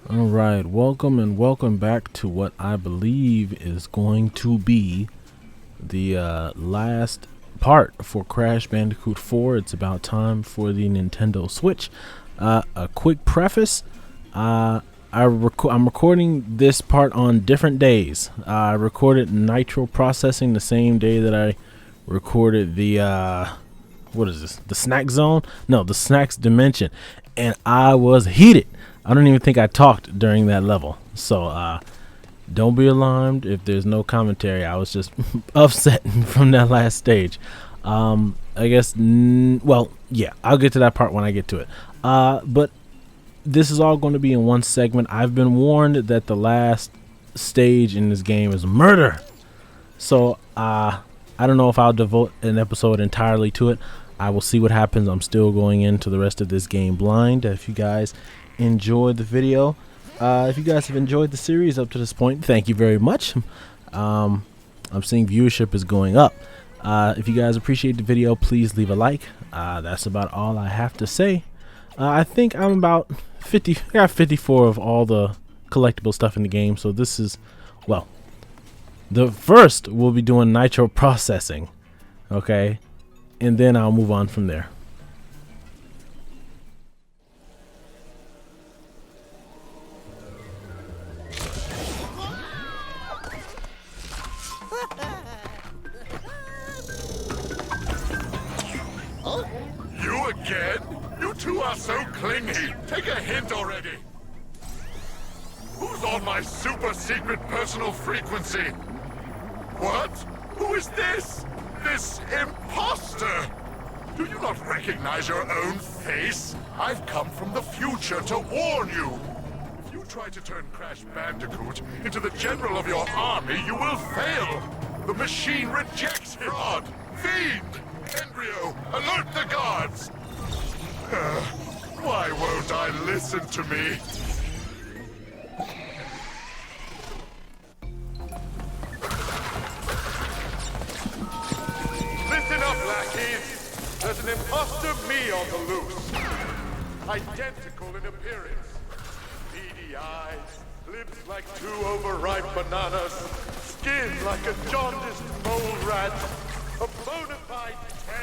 All right, welcome and welcome back to what I believe is going to be the last part for Crash Bandicoot 4. It's about time for the Nintendo Switch. A quick preface, I'm recording this part on different days. I recorded Nitro Processing the same day that I recorded the what is this? The Snack Zone? No, the Snacks Dimension, and I was heated. I don't even think I talked during that level, so don't be alarmed if there's no commentary. I was just upset from that last stage. I guess, well, yeah, I'll get to that part when I get to it. But this is all going to be in one segment. I've been warned that the last stage in this game is murder. So, I don't know if I'll devote an episode entirely to it. I will see what happens. I'm still going into the rest of this game blind. If you guys enjoyed the video, if you guys have enjoyed the series up to this point, thank you very much. I'm seeing viewership is going up. If you guys appreciate the video, please leave a like. That's about all I have to say. I think I'm about 50. I got 54 of all the collectible stuff in the game, so this is, well, the first we'll be doing Nitro Processing, okay, and then I'll move on from there. You again? You two are so clingy. Take a hint already. Who's on my super secret personal frequency? What? Who is this? This imposter? Do you not recognize your own face? I've come from the future to warn you. If you try to turn Crash Bandicoot into the general of your army, you will fail. The machine rejects fraud. Fiend! Embryo, alert the guards! Why won't I listen to me? Listen up, lackeys! There's an imposter me on the loose. Identical in appearance. Beady eyes, lips like two overripe bananas, skin like a jaundiced mole rat, a bona fide 10.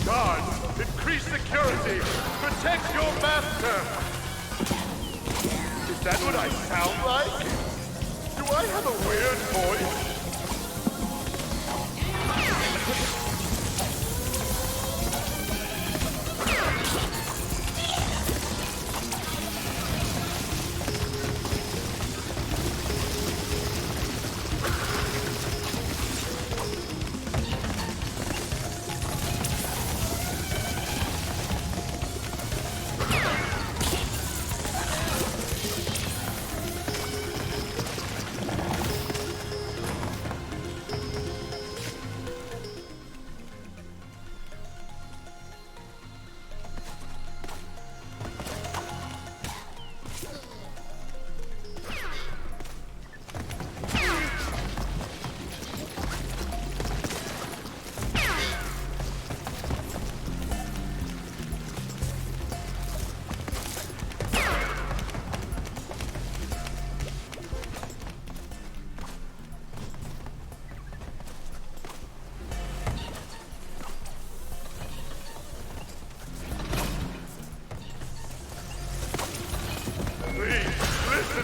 Guards, increase security! Protect your master! Is that what I sound like? Do I have a weird voice?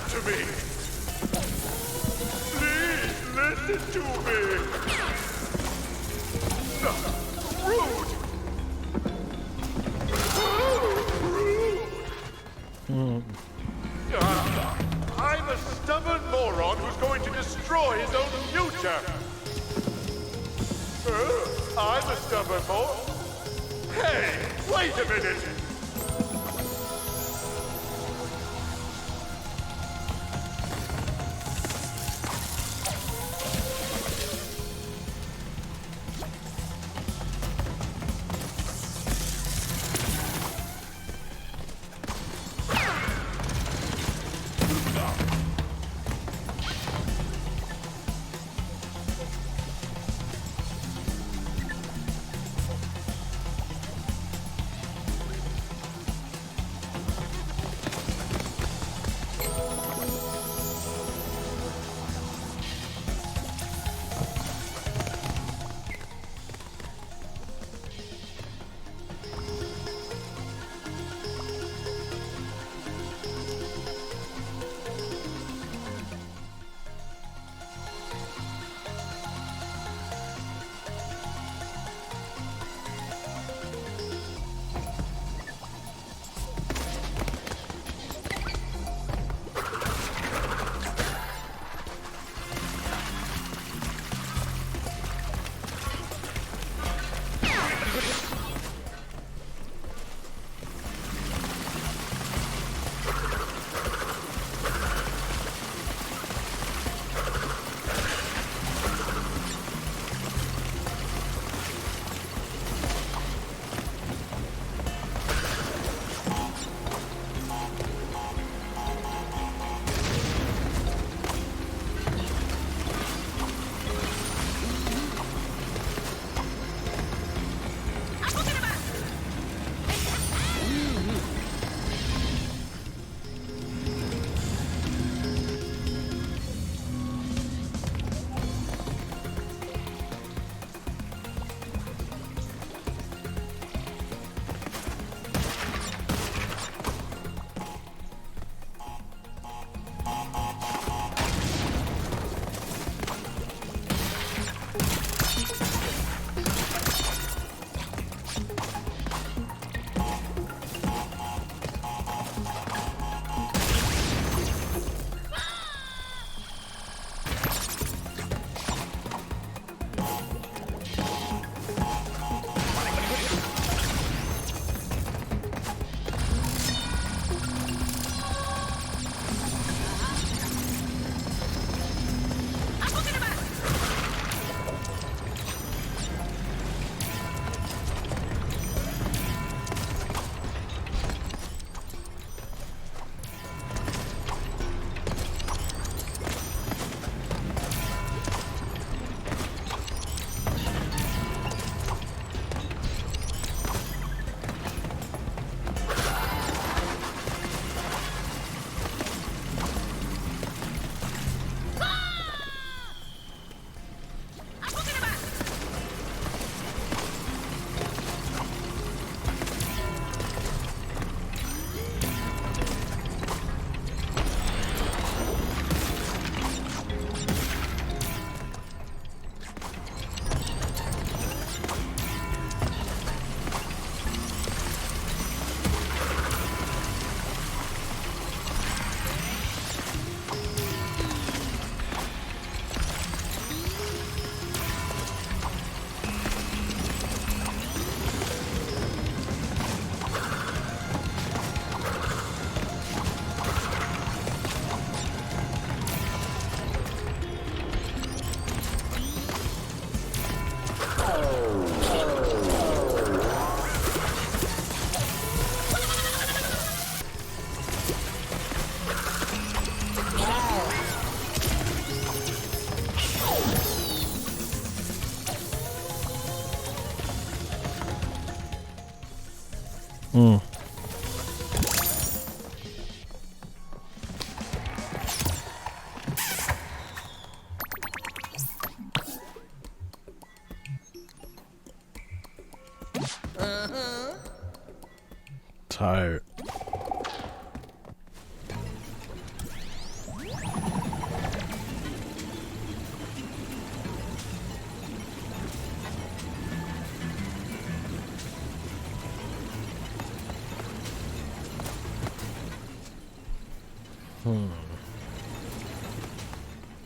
To me. Please listen to me. Rude. Rude. I'm a stubborn moron who's going to destroy his own future. I'm a stubborn moron. Hey, wait a minute. Mm. Tired.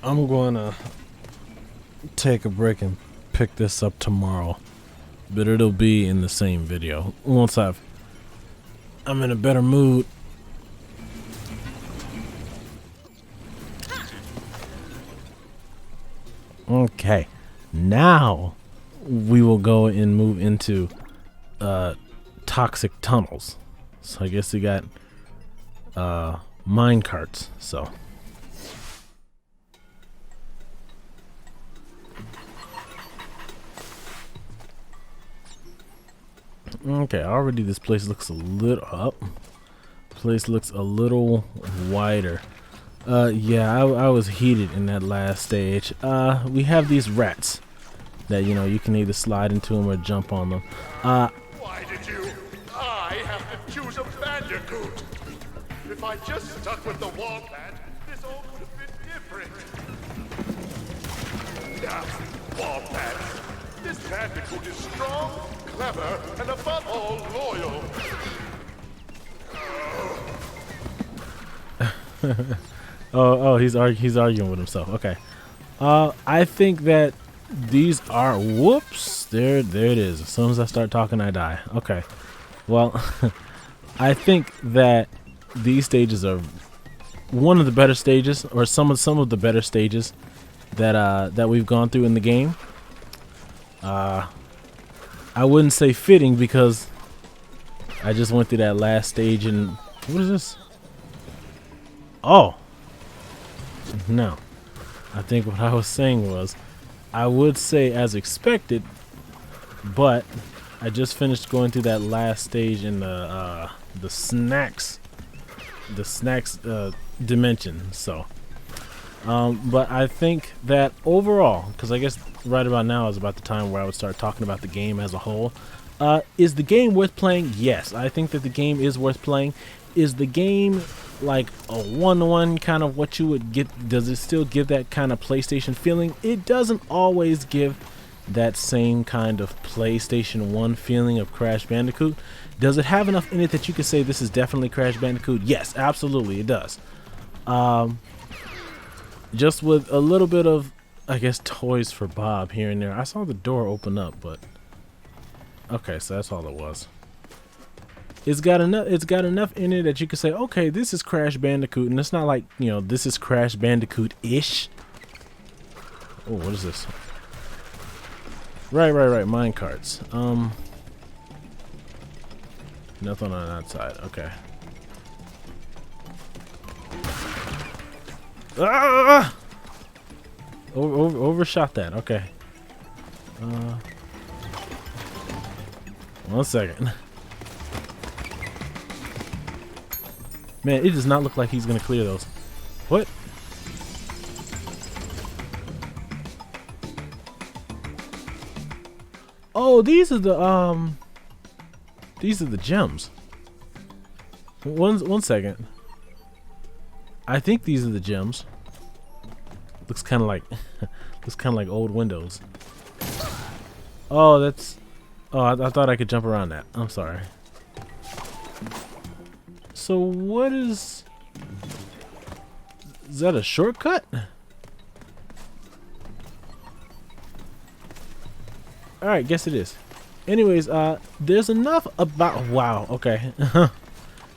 I'm gonna take a break and pick this up tomorrow, but it'll be in the same video once I'm in a better mood. Okay, now we will go and move into toxic tunnels. So I guess we got mine carts. So okay, already this place looks a little up. Place looks a little wider. Yeah, I was heated in that last stage. We have these rats that, you know, you can either slide into them or jump on them. Why did you? I have to choose a bandicoot. If I just stuck with the wall pad, this all would have been different. Now, wall pad. This bandicoot is strong, clever, and above all, loyal. Oh, he's arguing with himself. Okay. I think that these are, whoops, there it is. As soon as I start talking, I die. Okay. Well, I think that these stages are one of the better stages, or some of the better stages that we've gone through in the game. I wouldn't say fitting because I just went through that last stage and what is this? Oh. No. I think what I was saying was I would say as expected, but I just finished going through that last stage in the snacks dimension. So but I think that overall, because I guess right about now is about the time where I would start talking about the game as a whole. Is the game worth playing? Yes, I think that the game is worth playing. Is the game like a one-to-one kind of what you would get? Does it still give that kind of PlayStation feeling? It doesn't always give that same kind of PlayStation 1 feeling of Crash Bandicoot. Does it have enough in it that you could say this is definitely Crash Bandicoot? Yes, absolutely it does. Just with a little bit of, I guess, toys for Bob here and there. I saw the door open up, but okay, so that's all it was. It's got enough in it that you can say, okay, this is Crash Bandicoot, and it's not like, you know, this is Crash Bandicoot-ish. Oh, what is this? Right, mine carts. Nothing on that side. Okay. Ah! Overshot that. Okay. 1 second. Man, it does not look like he's gonna clear those. What? Oh, these are the gems. One second. I think these are the gems. Looks kind of like old Windows. Oh, that's. Oh, I thought I could jump around that. I'm sorry. So what is that a shortcut? Alright, guess it is. Anyways, there's enough about, wow, okay.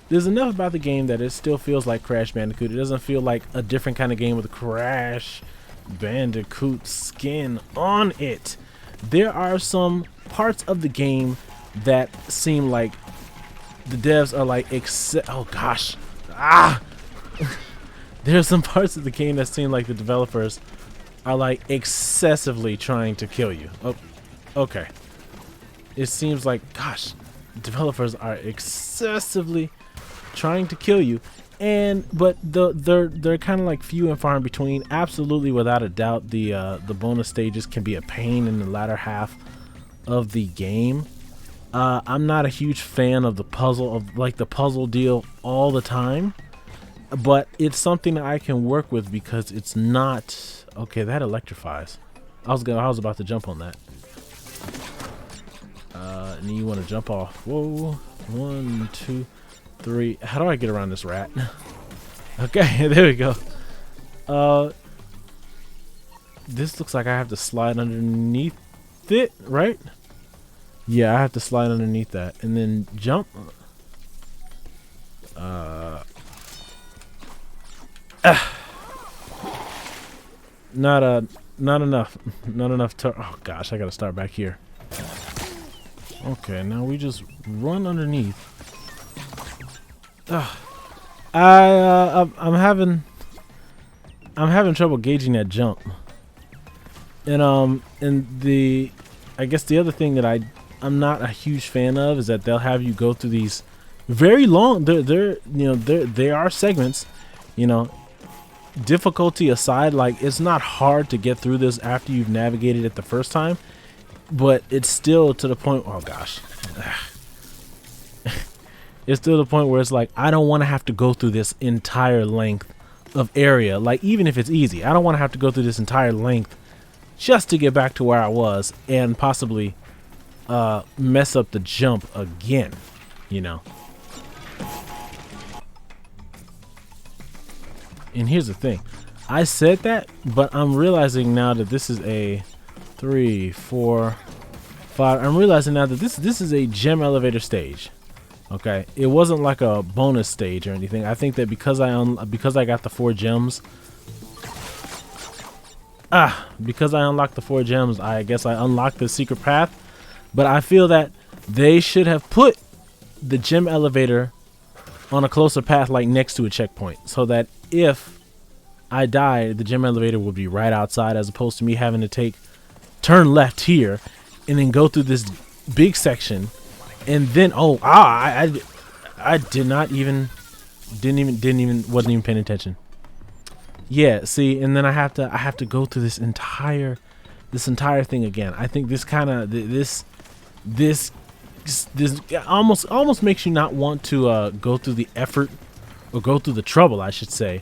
There's enough about the game that it still feels like Crash Bandicoot. It doesn't feel like a different kind of game with a Crash Bandicoot skin on it. There are some parts of the game that seem like the devs are like, oh gosh, there's some parts of the game that seem like the developers are like excessively trying to kill you. Oh, okay. It seems like, gosh, developers are excessively trying to kill you, but they're kind of like few and far in between. Absolutely, without a doubt, the bonus stages can be a pain in the latter half of the game. I'm not a huge fan of the puzzle deal all the time, but it's something that I can work with because it's not okay. That electrifies. I was about to jump on that. And you want to jump off. Whoa, 1, 2, 3. How do I get around this rat? Okay, there we go. This looks like I have to slide underneath it, right? Yeah, I have to slide underneath that and then jump. Not enough. Not enough. Oh gosh, I gotta start back here. Okay, now we just run underneath. I'm having trouble gauging that jump. And I guess the other thing that I'm not a huge fan of is that they'll have you go through these very long. They are segments. You know, difficulty aside, like it's not hard to get through this after you've navigated it the first time. But it's still to the point, oh gosh. It's still the point where it's like, I don't want to have to go through this entire length of area. Like, even if it's easy, I don't want to have to go through this entire length just to get back to where I was and possibly mess up the jump again, you know. And here's the thing. I said that, but I'm realizing now that this is a 3, 4, 5. I'm realizing now that this is a gem elevator stage. Okay, it wasn't like a bonus stage or anything. I think that because I got the 4 gems. Because I unlocked the 4 gems, I guess I unlocked the secret path. But I feel that they should have put the gem elevator on a closer path, like next to a checkpoint, so that if I die, the gem elevator would be right outside, as opposed to me having to turn left here and then go through this big section, and then I wasn't even paying attention. Yeah, see, and then I have to go through this entire thing again. I think this kind of this almost makes you not want to go through the effort, or go through the trouble, I should say,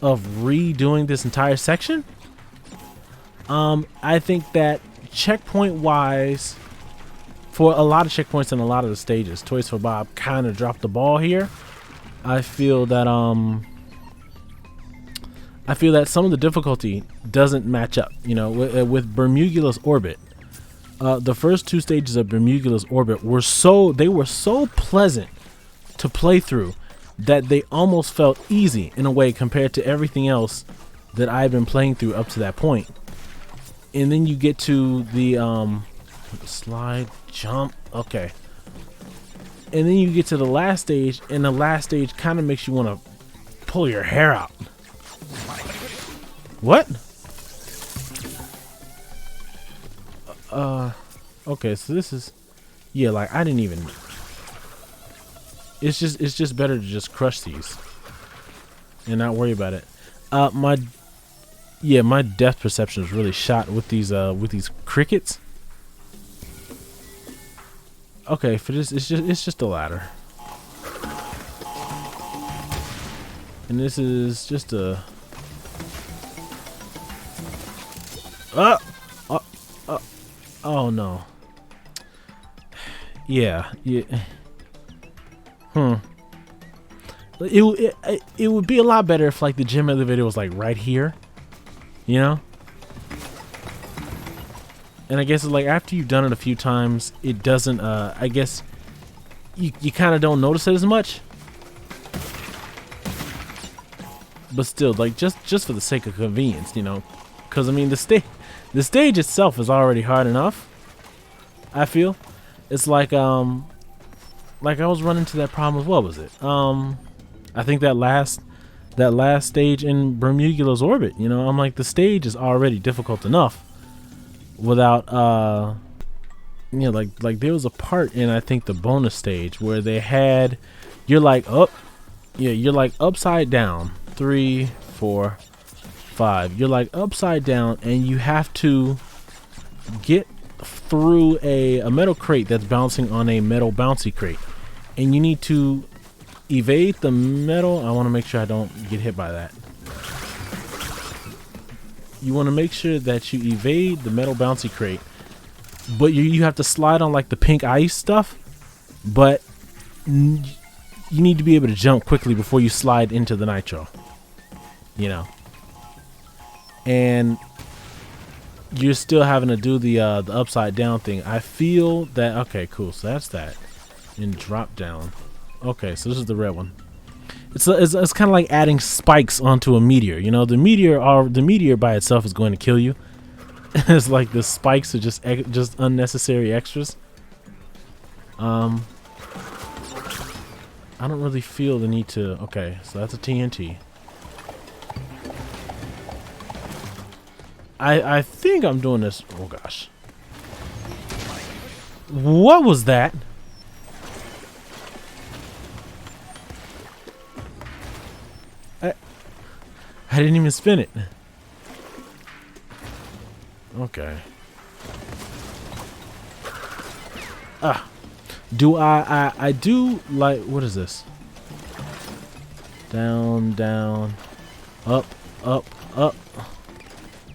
of redoing this entire section. I think that checkpoint wise, for a lot of checkpoints and a lot of the stages, Toys for Bob kind of dropped the ball here. I feel that some of the difficulty doesn't match up. You know, with Bermugula's Orbit, the first 2 stages of Bermugula's Orbit were so pleasant to play through that they almost felt easy in a way compared to everything else that I've been playing through up to that point. And then you get to the slide, jump, okay. And then you get to the last stage, and the last stage kind of makes you want to pull your hair out. What? Okay, so this is, yeah, like I didn't even. It's just better to just crush these and not worry about it. My depth perception is really shot with these crickets. Okay, for this, it's just a ladder, and this is just a. Oh no. Yeah. It would be a lot better if like the gym elevator was like right here, you know. And I guess it's like after you've done it a few times, it doesn't. I guess you kind of don't notice it as much. But still, like just for the sake of convenience, you know, because I mean the stage itself is already hard enough. I feel it's like I was running to that problem with, what was it? I think that last stage in Bermugula's Orbit. You know, I'm like, the stage is already difficult enough without Yeah, like there was a part in, I think, the bonus stage where they had, you're like up, yeah, you're like upside down, 3, 4, 5. You're like upside down, and you have to get through a metal crate that's bouncing on a metal bouncy crate, and you need to evade the metal. I want to make sure I don't get hit by that. You want to make sure that you evade the metal bouncy crate, but you have to slide on like the pink ice stuff, but you need to be able to jump quickly before you slide into the nitro, you know. And you're still having to do the upside down thing. I feel that, okay, cool, so that's that. And drop down. Okay, so this is the red one. It's kind of like adding spikes onto a meteor. You know, the meteor by itself is going to kill you. It's like the spikes are just unnecessary extras. I don't really feel the need to. Okay, so that's a TNT. I think I'm doing this. Oh gosh, what was that? I didn't even spin it. Okay. Do I do like, what is this? Down, down, up, up, up,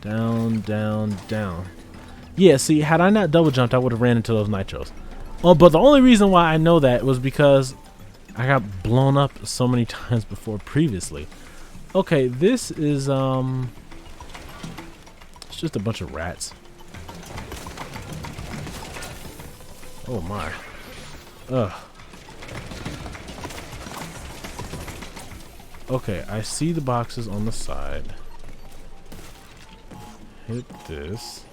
down, down, down. Yeah, see, had I not double jumped, I would have ran into those nitros. Oh, but the only reason why I know that was because I got blown up so many times before previously. Okay, this is it's just a bunch of rats. Oh my. Ugh. Okay, I see the boxes on the side. Hit this.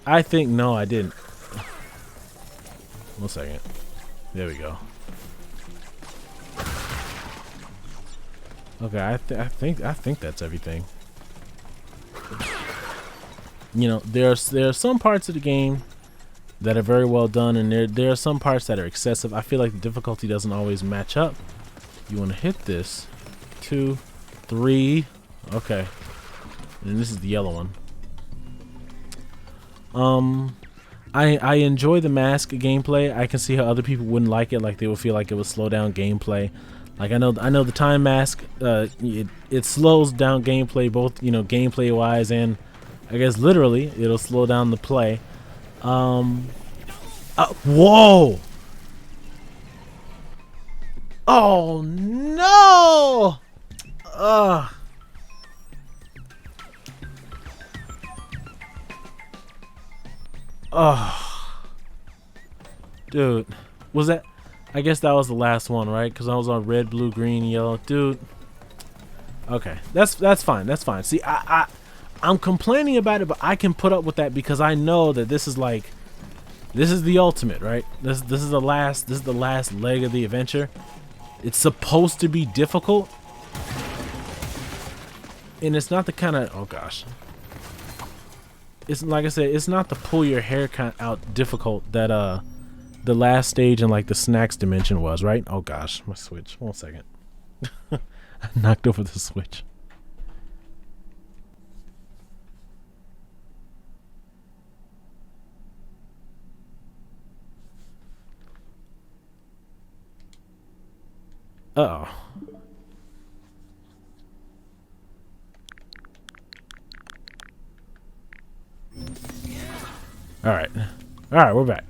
I think, no, I didn't. 1 second. There we go. Okay, I think that's everything. You know, there are some parts of the game that are very well done, and there are some parts that are excessive. I feel like the difficulty doesn't always match up. You want to hit this. 2, 3. Okay. And this is the yellow one. I enjoy the mask gameplay. I can see how other people wouldn't like it. Like, they would feel like it would slow down gameplay. Like, I know the time mask, it slows down gameplay, both, you know, gameplay wise and I guess literally it'll slow down the play. Whoa! Oh no! Dude, was that? I guess that was the last one, right? Because I was on red, blue, green, yellow, dude. Okay, that's fine. That's fine. See, I'm complaining about it, but I can put up with that because I know that this is like, this is the ultimate, right? This is the last leg of the adventure. It's supposed to be difficult, and it's not the kind of, oh gosh, it's like I said, it's not the pull your hair kind out difficult that the last stage in like the snacks dimension was, right? Oh gosh, my switch. 1 second. I knocked over the switch. Uh-oh. All right, we're back.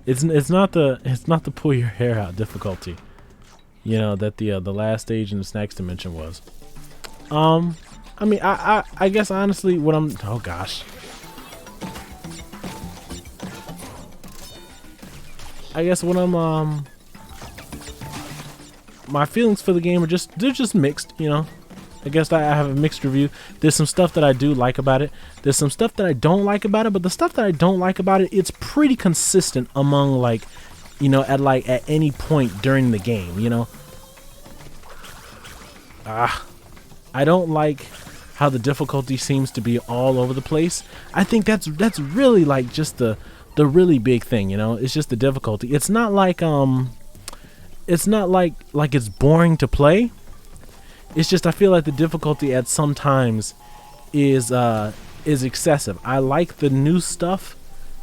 It's not the pull your hair out difficulty, you know, that the last stage in the snacks dimension was. I mean, I guess honestly, what I'm, oh gosh, I guess what I'm my feelings for the game are they're just mixed, you know. I guess I have a mixed review. There's some stuff that I do like about it. There's some stuff that I don't like about it, but the stuff that I don't like about it, it's pretty consistent among, like, you know, at any point during the game, you know. I don't like how the difficulty seems to be all over the place. I think that's really like just the really big thing, you know. It's just the difficulty. It's not like it's boring to play. It's just I feel like the difficulty at some times is excessive. I like the new stuff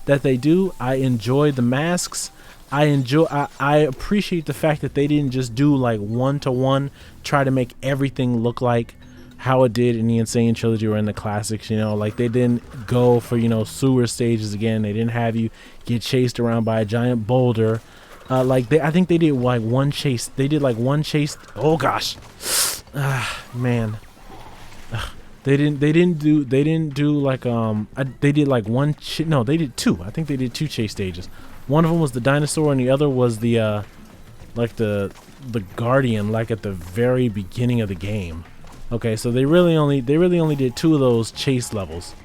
that they do. I enjoy the masks. I appreciate the fact that they didn't just do like one-to-one, try to make everything look like how it did in the Insane Trilogy or in the classics, you know. Like they didn't go for, you know, sewer stages again. They didn't have you get chased around by a giant boulder. I think they did like one chase. They did like one chase. Oh gosh, man. They didn't do like they did like one. No, they did two. I think they did two chase stages. One of them was the dinosaur, and the other was the like the guardian, like at the very beginning of the game. Okay, so they really only did two of those chase levels.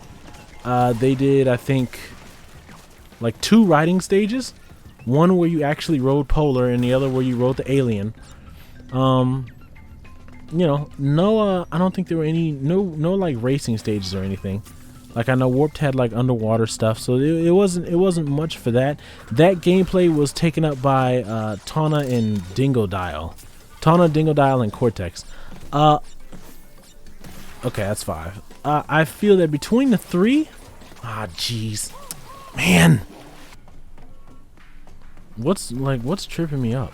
They did, I think, like two riding stages. One where you actually rode Polar, and the other where you rode the alien. You know, no, I don't think there were any no like racing stages or anything. Like I know Warped had like underwater stuff, so it wasn't much for that. That gameplay was taken up by Tawna and Dingodile. Tawna, Dingodile, and Cortex. Okay, that's 5. I feel that between the 3, jeez, man, what's tripping me up?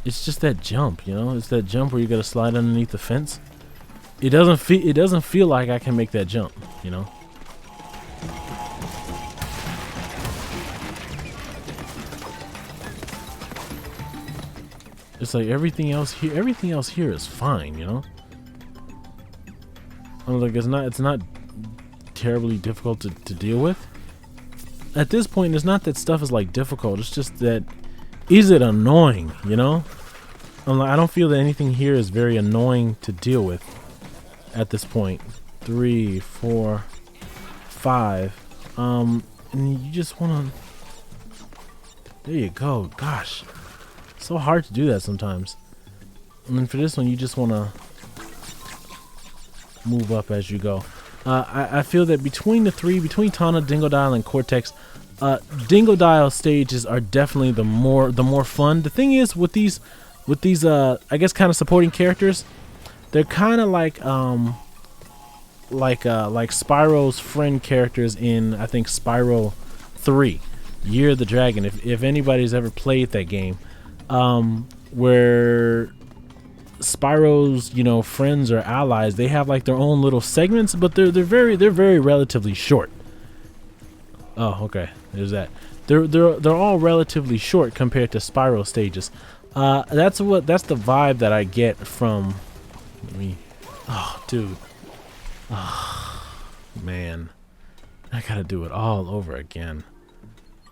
It's just that jump, you know. It's that jump where you gotta slide underneath the fence. It doesn't feel like I can make that jump, you know. It's like everything else here is fine, you know. I'm like, it's not terribly difficult to deal with. At this point, it's not that stuff is like difficult, it's just that, is it annoying, you know? I'm like, I don't feel that anything here is very annoying to deal with at this point. 3, 4, 5. And you just wanna, there you go. Gosh, so hard to do that sometimes. And then for this one, you just wanna move up as you go. I feel that between the 3, between Tawna, Dingodile, and Cortex, Dingodile stages are definitely the more fun. The thing is with these I guess kind of supporting characters, they're kind of like Spyro's friend characters in, I think, Spyro 3, Year of the Dragon. If anybody's ever played that game, where Spyro's, you know, friends or allies, they have like their own little segments, but they're very relatively short. Oh, okay. There's that. They're all relatively short compared to Spyro stages. That's the vibe that I get from me. Oh, dude. Oh, man. I gotta do it all over again.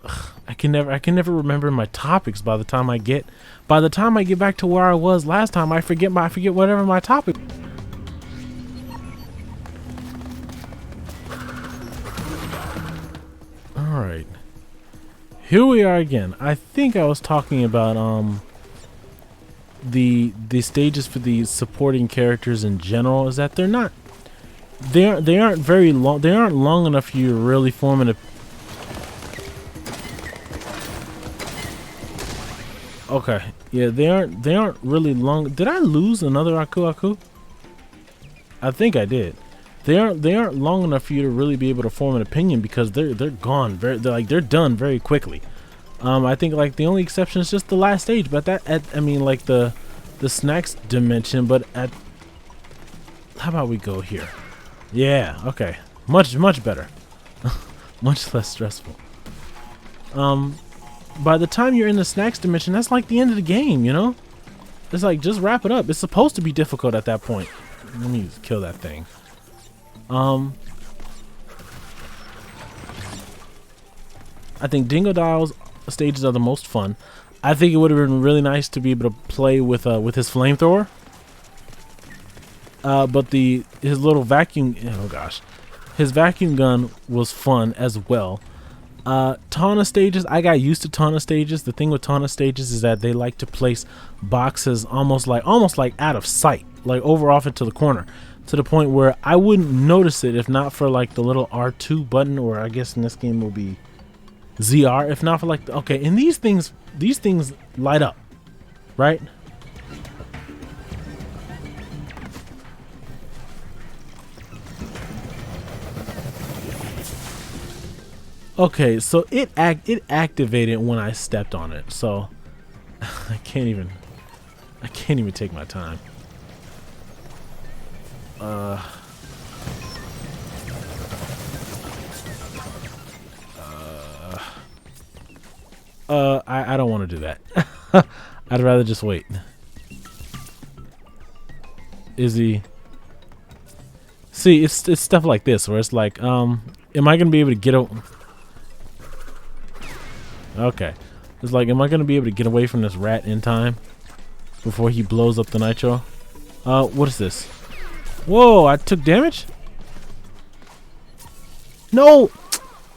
Ugh, I can never remember my topics by the time I get back to where I was last time. I forget whatever my topic. All right. Here we are again. I think I was talking about the stages for the supporting characters in general, is that they aren't very long. They aren't long enough for you to really form an Okay, yeah, they aren't really long. Did I lose another Aku Aku? I think I did. They aren't long enough for you to really be able to form an opinion, because they're gone they're done very quickly. I think like the only exception is just the last stage, but I mean like the snacks dimension. But how about we go here? Yeah, okay, much better, much less stressful. By the time you're in the snacks dimension, that's like the end of the game, you know? It's like, just wrap it up. It's supposed to be difficult at that point. Let me kill that thing. I think Dingodile's stages are the most fun. I think it would have been really nice to be able to play with his flamethrower. But his little vacuum, oh gosh, his vacuum gun was fun as well. Tawna stages, I got used to Tawna stages. The thing with Tawna stages is that they like to place boxes almost like out of sight, like over off into the corner. to the point where I wouldn't notice it if not for like the little R2 button, or I guess in this game will be ZR, if not for like okay, and these things light up, right? Okay, so it activated when I stepped on it, so I can't even take my time. I don't want to do that. I'd rather just wait. Is he? See, it's stuff like this where it's like, am I gonna be able to get Okay, it's like, am I gonna be able to get away from this rat in time before he blows up the nitro? What is this? Whoa, I took damage? No,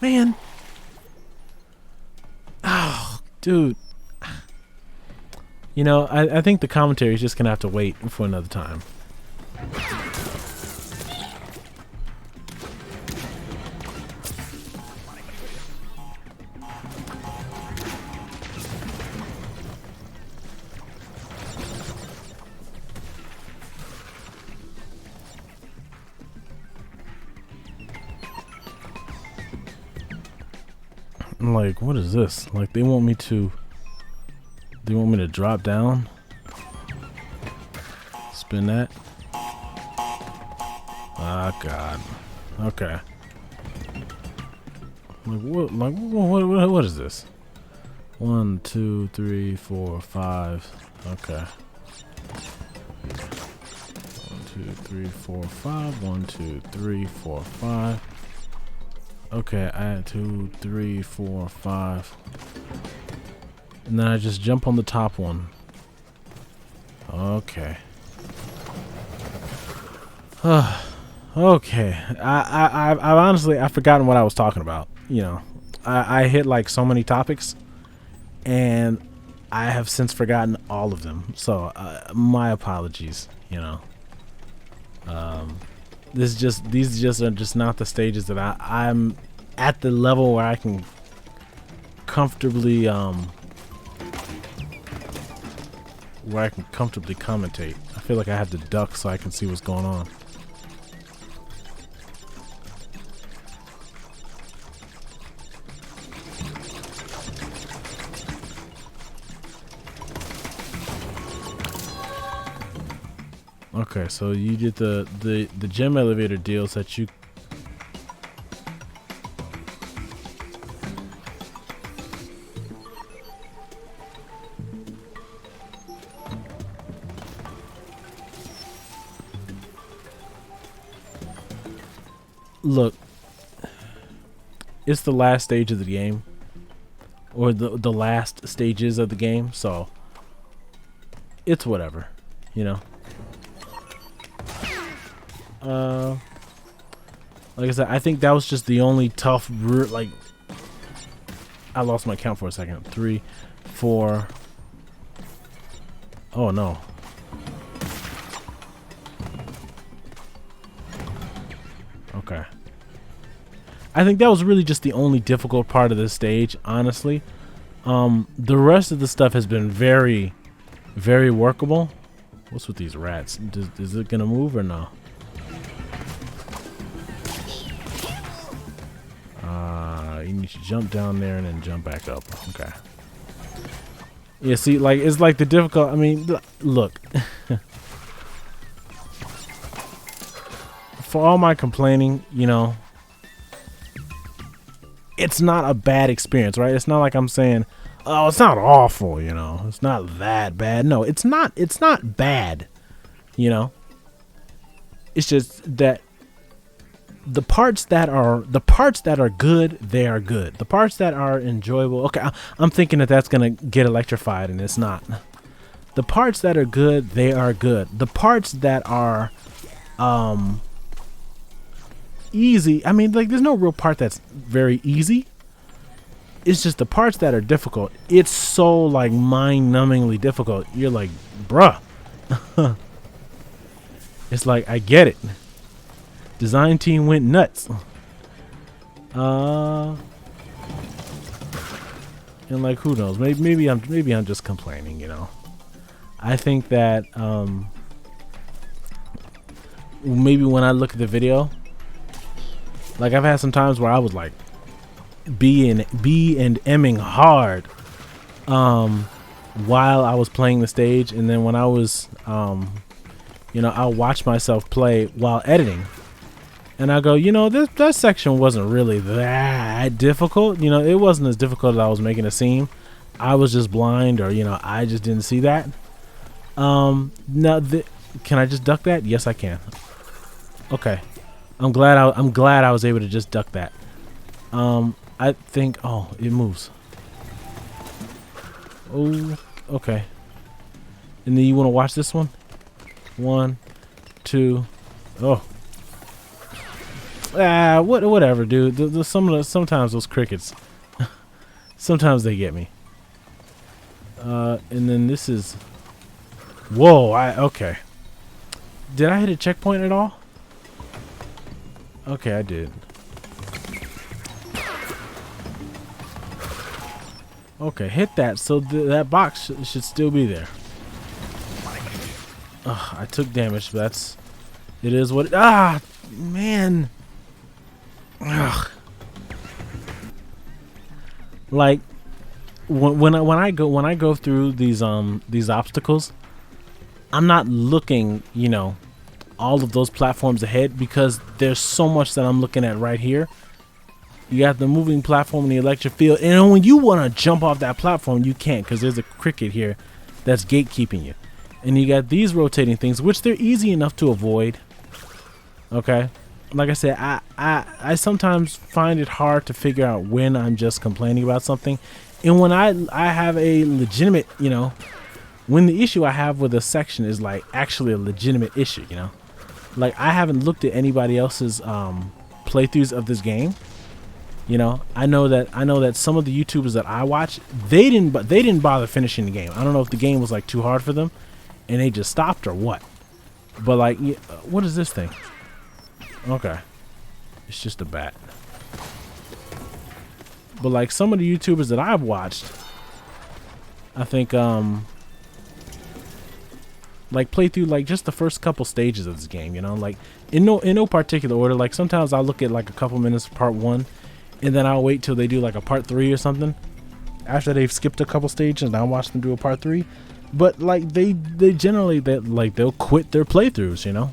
man. Oh, dude. You know, I think the commentary is just gonna have to wait for another time. I'm like, what is this? Like, they want me to drop down? Spin that? Ah, God. Okay. What is this? 1, 2, 3, 4, 5. Okay. 1, 2, 3, 4, 5. 1, 2, 3, 4, 5. Okay, I had 2, 3, 4, 5. And then I just jump on the top one. Okay. Okay. I've honestly, I've forgotten what I was talking about. You know, I hit like so many topics, and I have since forgotten all of them. So my apologies. You know. These just are just not the stages that I'm at the level where I can comfortably commentate. I feel like I have to duck so I can see what's going on. Okay, so you did the gem elevator deals that you. Look, it's the last stage of the game, or the last stages of the game, so it's whatever, you know. Like I said, I think that was just the only tough like, I lost my count for a second. 3, 4. Oh no. Okay. I think that was really just the only difficult part of this stage, honestly. The rest of the stuff has been very, very workable. What's with these rats? Is it gonna move or no? You need to jump down there and then jump back up. Okay. Yeah, see, like, it's like the difficult. I mean, look. For all my complaining, you know, it's not a bad experience, right? It's not like I'm saying, oh, it's not awful, you know. It's not that bad. No, it's not bad, you know. It's just that the parts that are good, they are good. The parts that are enjoyable, okay, I'm thinking that that's gonna get electrified, and it's not. The parts that are good, they are good. The parts that are easy, I mean, like, there's no real part that's very easy. It's just the parts that are difficult. It's so, like, mind-numbingly difficult. You're like, bruh. It's like, I get it. Design team went nuts. And like, who knows? Maybe I'm just complaining, you know. I think that maybe when I look at the video, like I've had some times where I was like B and Ming hard while I was playing the stage, and then when I was you know, I'll watch myself play while editing, and I go, you know, that section wasn't really that difficult. You know, it wasn't as difficult as I was making it seem. I was just blind, or you know, I just didn't see that. Now, can I just duck that? Yes, I can. Okay, I'm glad I was able to just duck that. I think, oh, it moves. Oh, okay. And then you want to watch this one? 1, 2. Oh. Whatever, dude. Sometimes those crickets, sometimes they get me. And then this is. Whoa. Okay. Did I hit a checkpoint at all? Okay, I did. Okay, hit that. So that box should still be there. Ugh, I took damage, but it is what it, man. Ugh. Like when I go through these obstacles, I'm not looking, you know, all of those platforms ahead, because there's so much that I'm looking at right here. You got the moving platform in the electric field, and when you want to jump off that platform, you can't, because there's a cricket here that's gatekeeping you. And you got these rotating things, which they're easy enough to avoid. Okay, like I said, I sometimes find it hard to figure out when I'm just complaining about something, and when I have a legitimate, you know, when the issue I have with a section is like actually a legitimate issue, you know. Like, I haven't looked at anybody else's playthroughs of this game. You know, I know that some of the YouTubers that I watch, they didn't bother finishing the game. I don't know if the game was like too hard for them, and they just stopped or what. But like, what is this thing? Okay, it's just a bat. But like some of the YouTubers that I've watched, I think like play through like just the first couple stages of this game, you know, like in no particular order. Like sometimes I'll look at like a couple minutes of part 1, and then I'll wait till they do like a part 3 or something after they've skipped a couple stages, and I'll watch them do a part 3. But like they generally they'll quit their playthroughs, you know.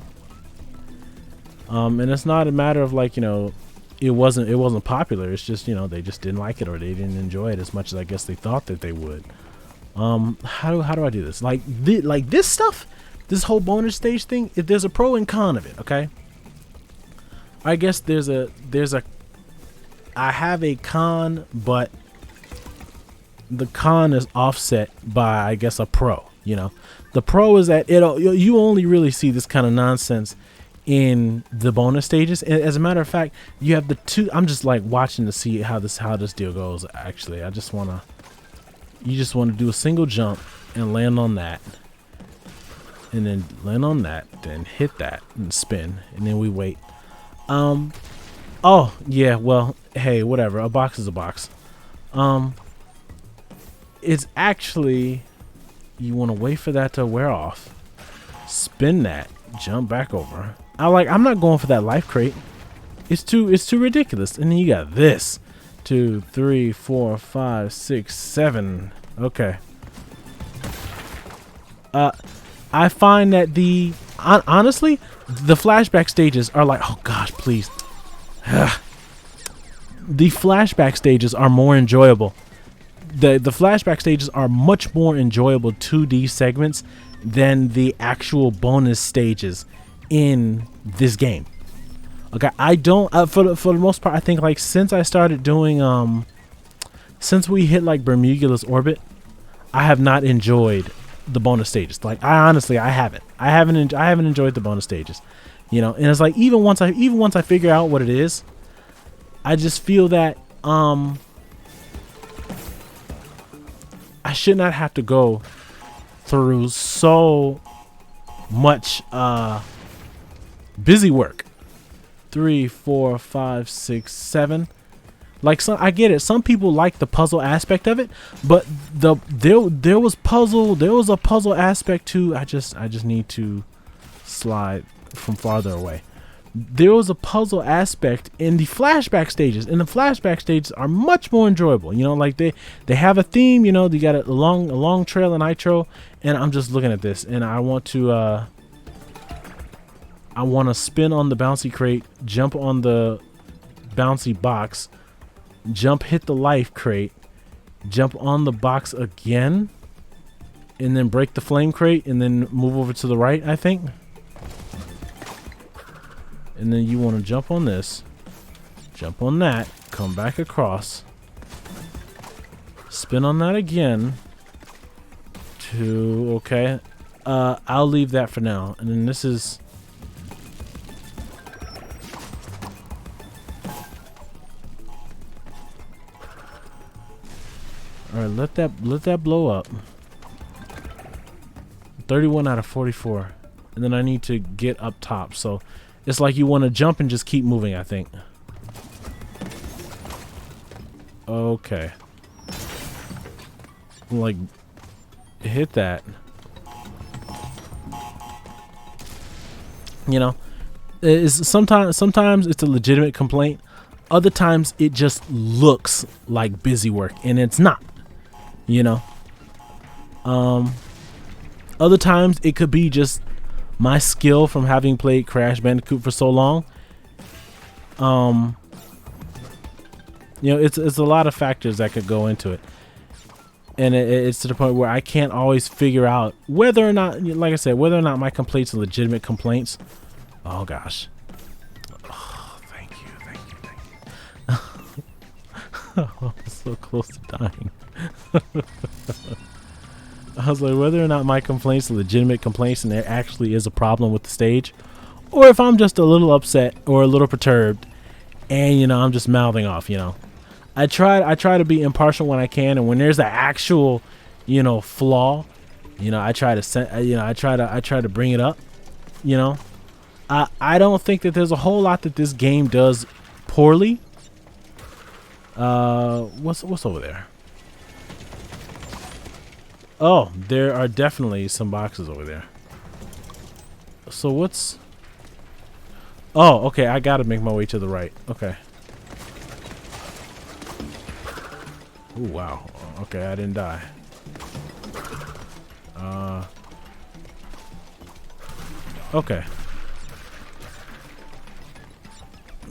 And it's not a matter of like, you know, it wasn't popular. It's just, you know, they just didn't like it, or they didn't enjoy it as much as I guess they thought that they would. How do I do this? Like this stuff, this whole bonus stage thing, there's a pro and con of it, okay? I guess I have a con, but the con is offset by, I guess, a pro, you know. The pro is that you only really see this kind of nonsense in the bonus stages. And as a matter of fact, you have the two. I'm just like watching to see how this deal goes. Actually, you just want to do a single jump and land on that, and then land on that, then hit that and spin, and then we wait. Oh yeah, well, hey, whatever, a box is a box. It's actually, you want to wait for that to wear off, spin that, jump back over. I'm not going for that life crate. It's too ridiculous. And then you got this 2, 3, 4, 5, 6, 7. Okay. I find that honestly, the flashback stages are like, oh gosh, please. The flashback stages are more enjoyable. The flashback stages are much more enjoyable 2D segments than the actual bonus stages in this game. Okay, I don't for the most part, I think like since I started doing since we hit like Bermudula's orbit, I have not enjoyed the bonus stages. Like I haven't enjoyed the bonus stages, you know. And it's like even once I figure out what it is, I just feel that I should not have to go through so much Busy work. 3, 4, 5, 6, 7. Like, some, I get it. Some people like the puzzle aspect of it, but there was a puzzle aspect too. I just need to slide from farther away. There was a puzzle aspect in the flashback stages, and the flashback stages are much more enjoyable. You know, like they have a theme. You know, they got a long trail in Nitro, and I'm just looking at this, and I want to spin on the bouncy crate, jump on the bouncy box, jump, hit the life crate, jump on the box again, and then break the flame crate, and then move over to the right, I think. And then you want to jump on this, jump on that, come back across, spin on that again to, okay, I'll leave that for now. And then this is, all right, let that blow up. 31 out of 44. And then I need to get up top. So it's like you want to jump and just keep moving, I think. Okay. Like, hit that. You know, sometimes it's a legitimate complaint. Other times it just looks like busy work, and it's not. You know. Other times it could be just my skill from having played Crash Bandicoot for so long. You know, it's a lot of factors that could go into it, and it's to the point where I can't always figure out whether or not, like I said, whether or not my complaints are legitimate complaints. Oh gosh. Oh, thank you. I'm so close to dying. I was like, whether or not my complaints are legitimate complaints and there actually is a problem with the stage, or if I'm just a little upset or a little perturbed, and you know, I'm just mouthing off. You know, I try to be impartial when I can, and when there's an actual, you know, flaw, you know, I try to bring it up. You know, I don't think that there's a whole lot that this game does poorly. What's over there? Oh, there are definitely some boxes over there. So what's... Oh, okay, I gotta make my way to the right. Okay. Oh, wow. Okay, I didn't die. Okay.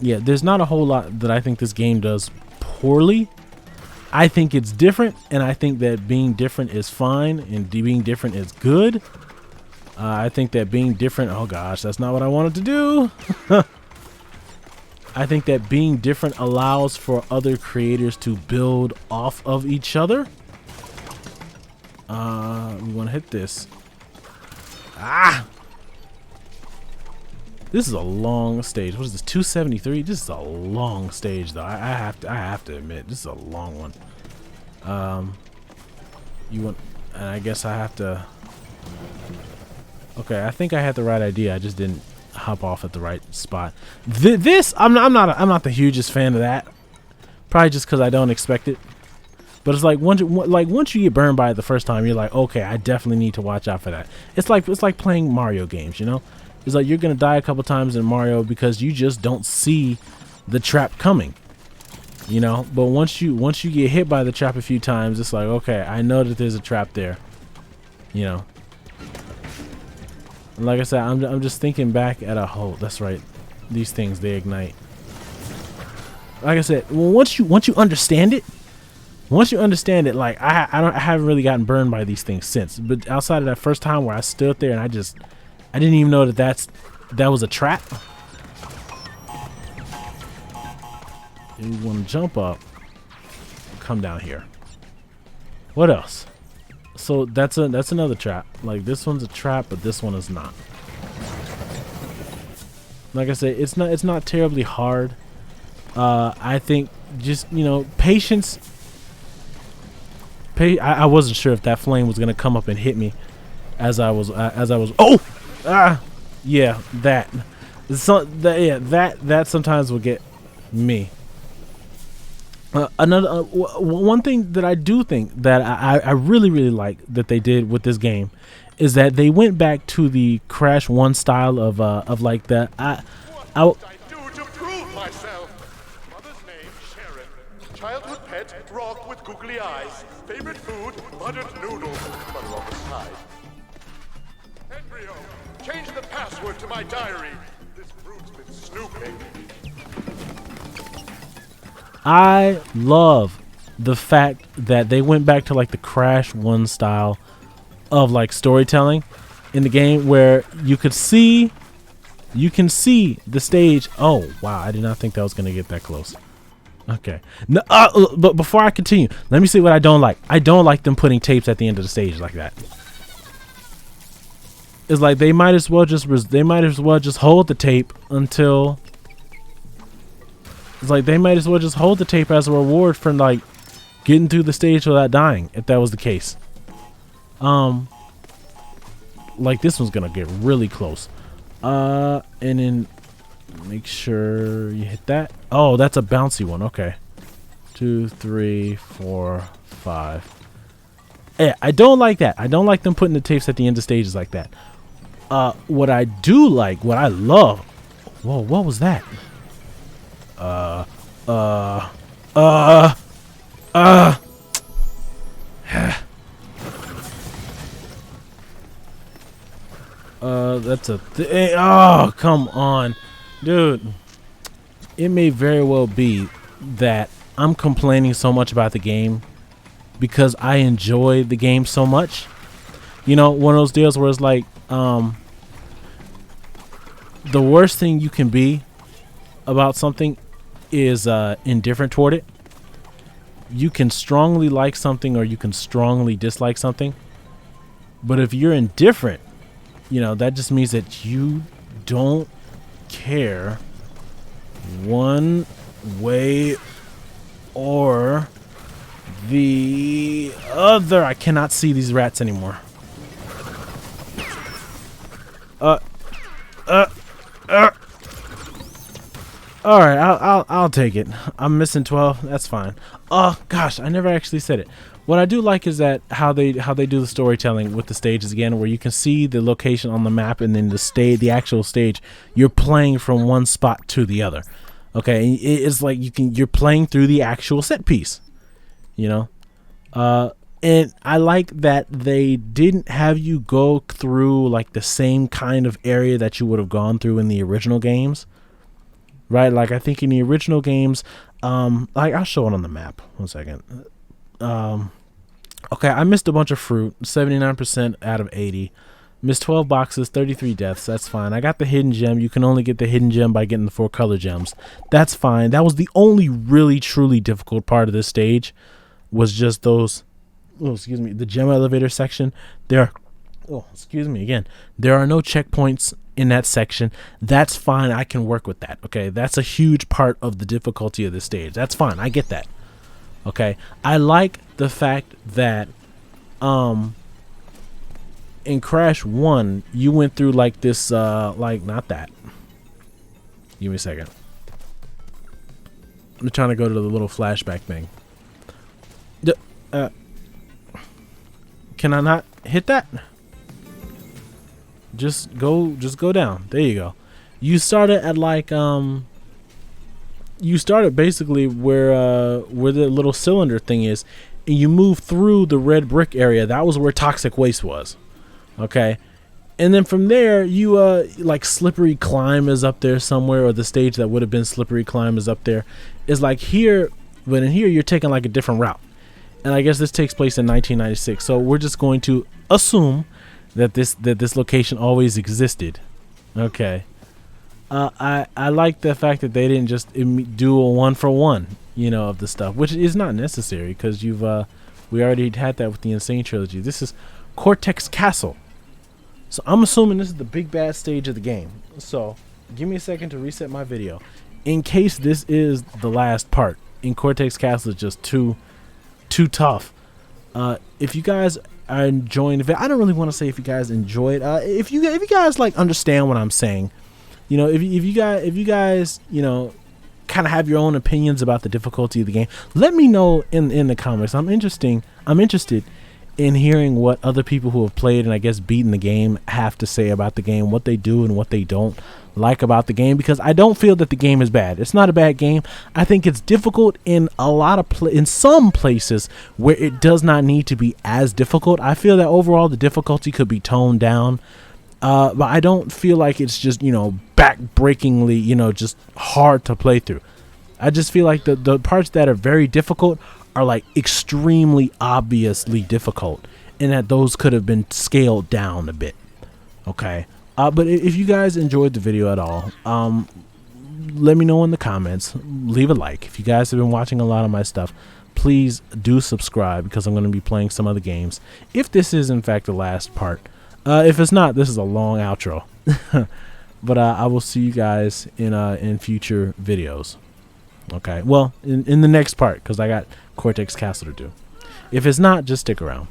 Yeah, there's not a whole lot that I think this game does poorly. I think it's different, and I think that being different is fine, and being different is good. I think that being different... Oh gosh, that's not what I wanted to do. I think that being different allows for other creators to build off of each other. We want to hit this. Ah! This is a long stage. What is this? 273. This is a long stage, though. I have to admit, this is a long one. You want, and I guess I have to. Okay, I think I had the right idea. I just didn't hop off at the right spot. This, I'm not the hugest fan of that. Probably just because I don't expect it. But it's like once you get burned by it the first time, you're like, okay, I definitely need to watch out for that. It's like playing Mario games, you know. It's like you're gonna die a couple times in Mario because you just don't see the trap coming, you know. But once you get hit by the trap a few times, it's like, okay, I know that there's a trap there, you know. And like I said, I'm just thinking back at a whole. That's right, these things, they ignite. Like I said, well, once you understand it, like I haven't really gotten burned by these things since. But outside of that first time where I stood there and I didn't even know that was a trap. You want to jump up, come down here. What else? So that's another trap. Like this one's a trap, but this one is not. Like I said, it's not terribly hard. I think just, you know, patience. I wasn't sure if that flame was gonna come up and hit me as I was. Oh. Yeah, that. So that sometimes will get me. One thing that I do think that I really like that they did with this game is that they went back to the Crash 1 style of like that. What must I do to prove myself? Mother's name, Sharon. Childhood pet, rock with googly eyes. Favorite food, buttered noodles. Butter on the side. Embryo, change the password to my diary. This brute's been snooping. I love the fact that they went back to like the Crash 1 style of like storytelling in the game, where you can see the stage. Oh wow, I did not think that was gonna get that close. Okay, no, but before I continue, let me see what I don't like. I don't like them putting tapes at the end of the stage like that. It's like they might as well just hold the tape until. It's like they might as well just hold the tape as a reward for like getting through the stage without dying, if that was the case. Like this one's gonna get really close. And then make sure you hit that. Oh, that's a bouncy one. Okay. 2, 3, 4, 5. Yeah, I don't like that. I don't like them putting the tapes at the end of stages like that. What I do like, what I love. Whoa, what was that? That's a thing. Oh, come on, dude. It may very well be that I'm complaining so much about the game because I enjoy the game so much. You know, one of those deals where it's like, the worst thing you can be about something is indifferent toward it. You can strongly like something or you can strongly dislike something, but if you're indifferent, you know, that just means that you don't care one way or the other. I cannot see these rats anymore. All right, I'll take it. I'm missing 12. That's fine. Oh gosh, I never actually said it. What I do like is that how they do the storytelling with the stages again, where you can see the location on the map and then the actual stage. You're playing from one spot to the other. Okay, it's like you're playing through the actual set piece. You know, and I like that they didn't have you go through like the same kind of area that you would have gone through in the original games. Right, like I think in the original games, like I'll show it on the map. 1 second. Okay, I missed a bunch of fruit, 79% out of 80. Missed 12 boxes, 33 deaths. That's fine. I got the hidden gem. You can only get the hidden gem by getting the 4 color gems. That's fine. That was the only really truly difficult part of this stage, was just those. Oh, excuse me. The gem elevator section. There are no checkpoints in that section. That's fine. I can work with that. Okay, that's a huge part of the difficulty of this stage. That's fine. I get that. Okay, I like the fact that in Crash 1 you went through like this like not that. Give me a second. I'm trying to go to the little flashback thing. Can I not hit that? Just go down. There you go. You started at like you started basically where the little cylinder thing is, and you move through the red brick area. That was where toxic waste was. Okay, and then from there you like slippery climb is up there somewhere, or the stage that would have been slippery climb is up there. Is like here, but in here you're taking like a different route, and I guess this takes place in 1996. So we're just going to assume that this location always existed. Okay. I like the fact that they didn't just do a 1-for-1, you know, of the stuff, which is not necessary because we already had that with the Insane trilogy. This is Cortex Castle, so I'm assuming this is the big bad stage of the game. So give me a second to reset my video in case this is the last part. In Cortex Castle is just too tough. If you guys are enjoying the video, I don't really want to say if you guys enjoy it. If you guys like understand what I'm saying, You know, if you guys, you know, kind of have your own opinions about the difficulty of the game, let me know in the comments. I'm interested in hearing what other people who have played and I guess beaten the game have to say about the game, what they do and what they don't like about the game, because I don't feel that the game is bad. It's not a bad game. I think it's difficult in a lot of in some places where it does not need to be as difficult. I feel that overall the difficulty could be toned down, but I don't feel like it's just, you know, back-breakingly, you know, just hard to play through. I just feel like the parts that are very difficult are like extremely obviously difficult, and that those could have been scaled down a bit. Okay. But if you guys enjoyed the video at all, let me know in the comments. Leave a like. If you guys have been watching a lot of my stuff, please do subscribe, because I'm going to be playing some other games. If this is in fact the last part, if it's not, this is a long outro. But I will see you guys in future videos. Okay, well, in the next part, because I got Cortex Castle to do. If it's not, just stick around.